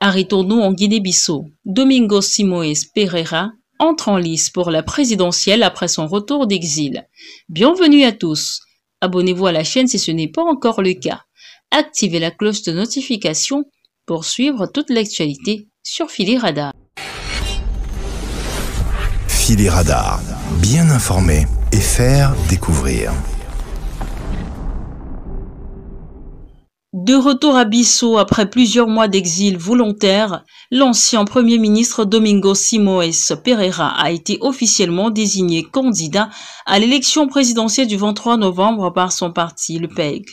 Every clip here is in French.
Arrêtons-nous en Guinée-Bissau. Domingos Simoes Pereira entre en lice pour la présidentielle après son retour d'exil. Bienvenue à tous. Abonnez-vous à la chaîne si ce n'est pas encore le cas. Activez la cloche de notification pour suivre toute l'actualité sur Philly Radar. Philly Radar, bien informer et faire découvrir. De retour à Bissau après plusieurs mois d'exil volontaire, l'ancien Premier ministre Domingos Simoes Pereira a été officiellement désigné candidat à l'élection présidentielle du 23 novembre par son parti, le PEG.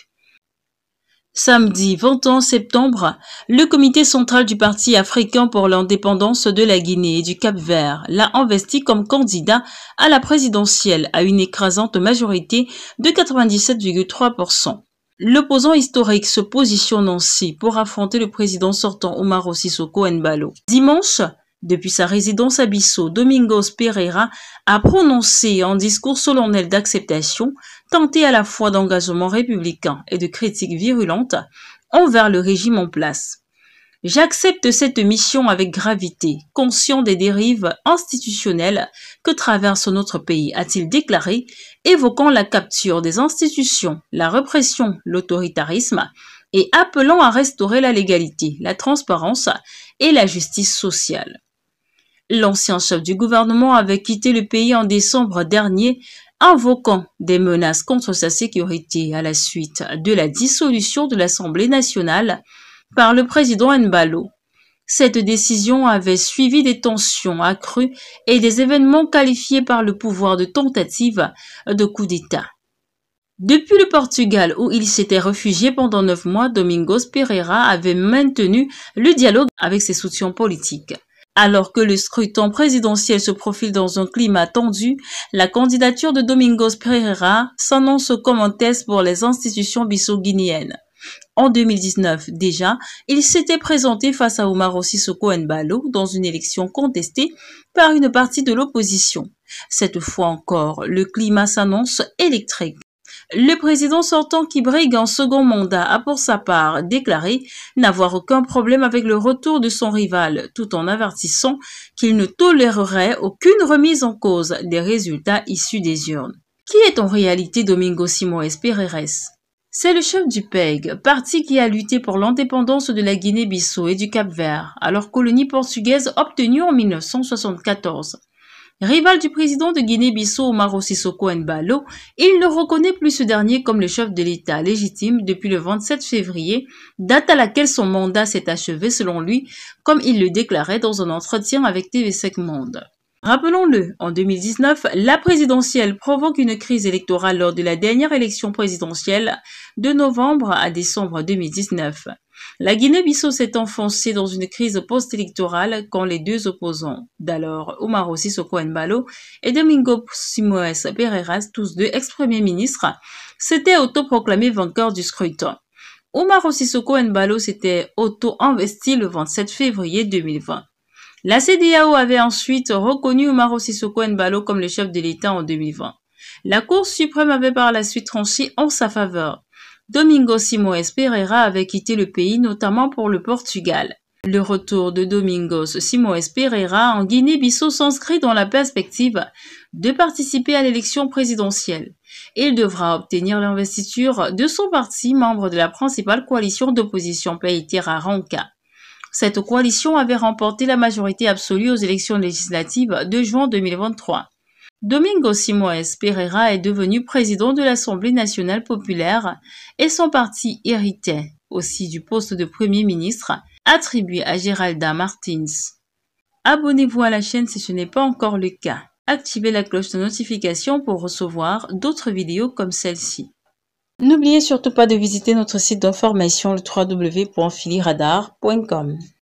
Samedi 21 septembre, le comité central du Parti africain pour l'indépendance de la Guinée et du Cap-Vert l'a investi comme candidat à la présidentielle à une écrasante majorité de 97,3%. L'opposant historique se positionne ainsi pour affronter le président sortant Umaro Sissoco Embalo. Dimanche, depuis sa résidence à Bissau, Domingos Pereira a prononcé un discours solennel d'acceptation, tenté à la fois d'engagement républicain et de critiques virulentes envers le régime en place. J'accepte cette mission avec gravité, conscient des dérives institutionnelles que traverse notre pays, a-t-il déclaré, évoquant la capture des institutions, la répression, l'autoritarisme et appelant à restaurer la légalité, la transparence et la justice sociale. L'ancien chef du gouvernement avait quitté le pays en décembre dernier, invoquant des menaces contre sa sécurité à la suite de la dissolution de l'Assemblée nationale par le président Embalo. Cette décision avait suivi des tensions accrues et des événements qualifiés par le pouvoir de tentative de coup d'État. Depuis le Portugal où il s'était réfugié pendant 9 mois, Domingos Pereira avait maintenu le dialogue avec ses soutiens politiques. Alors que le scrutin présidentiel se profile dans un climat tendu, la candidature de Domingos Pereira s'annonce comme un test pour les institutions bissau-guinéennes. En 2019 déjà, il s'était présenté face à Umaro Sissoco Embalo dans une élection contestée par une partie de l'opposition. Cette fois encore, le climat s'annonce électrique. Le président sortant qui brigue un second mandat a pour sa part déclaré n'avoir aucun problème avec le retour de son rival, tout en avertissant qu'il ne tolérerait aucune remise en cause des résultats issus des urnes. Qui est en réalité Domingos Simoes Pereira? C'est le chef du PEG, parti qui a lutté pour l'indépendance de la Guinée-Bissau et du Cap-Vert, alors colonie portugaise obtenue en 1974. Rival du président de Guinée-Bissau Umaro Sissoco Embalo, il ne reconnaît plus ce dernier comme le chef de l'État légitime depuis le 27 février, date à laquelle son mandat s'est achevé selon lui, comme il le déclarait dans un entretien avec TV5 Monde. Rappelons-le, en 2019, la présidentielle provoque une crise électorale lors de la dernière élection présidentielle de novembre à décembre 2019. La Guinée-Bissau s'est enfoncée dans une crise post-électorale quand les deux opposants d'alors, Umaro Sissoco Embalo et Domingos Simoes Pereira, tous deux ex-premiers ministres, s'étaient autoproclamés vainqueurs du scrutin. Umaro Sissoco Embalo s'était auto-investi le 27 février 2020. La CEDEAO avait ensuite reconnu Umaro Sissoco Embalo comme le chef de l'État en 2020. La Cour suprême avait par la suite tranché en sa faveur. Domingos Simoes Pereira avait quitté le pays notamment pour le Portugal. Le retour de Domingos Simoes Pereira en Guinée-Bissau s'inscrit dans la perspective de participer à l'élection présidentielle. Il devra obtenir l'investiture de son parti, membre de la principale coalition d'opposition Païtera Ranka. Cette coalition avait remporté la majorité absolue aux élections législatives de juin 2023. Domingos Simoes Pereira est devenu président de l'Assemblée nationale populaire et son parti héritait aussi du poste de Premier ministre attribué à Geralda Martins. Abonnez-vous à la chaîne si ce n'est pas encore le cas. Activez la cloche de notification pour recevoir d'autres vidéos comme celle-ci. N'oubliez surtout pas de visiter notre site d'information le www.phillyradar.com.